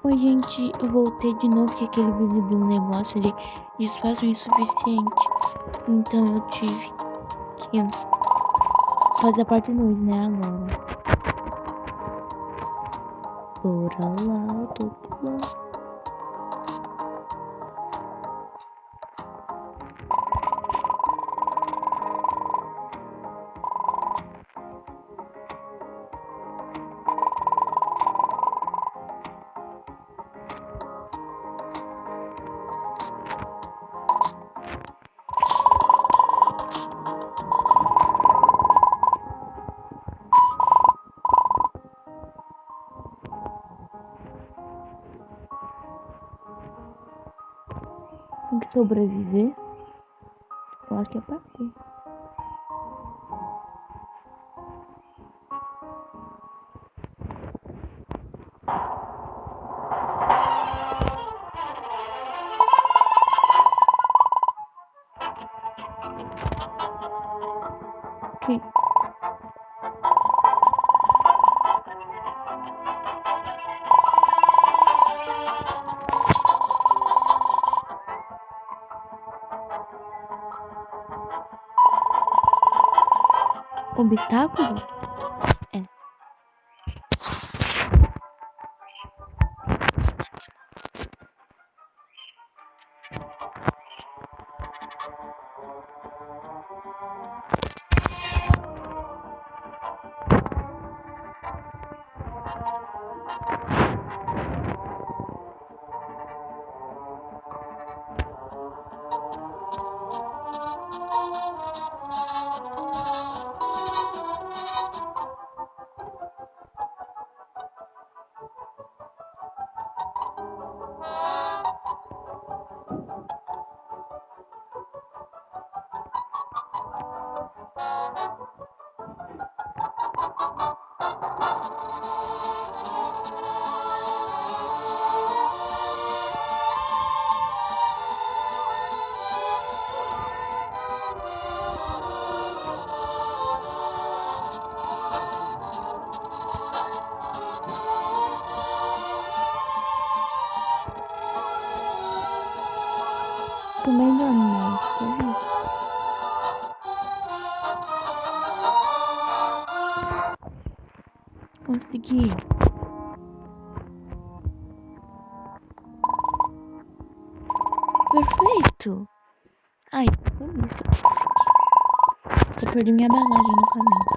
Oi, gente, eu voltei de novo que aquele vídeo do negócio de espaço insuficiente. Então eu tive que fazer a parte 2, né, agora. Bora lá, eu tô lá. Tem que sobreviver. Eu acho que é parte. Ok. Obstáculo? É. Comendo animais, tá vendo? Consegui. Perfeito. Ai, foi isso que eu consegui. Só perdi minha bagagem no caminho.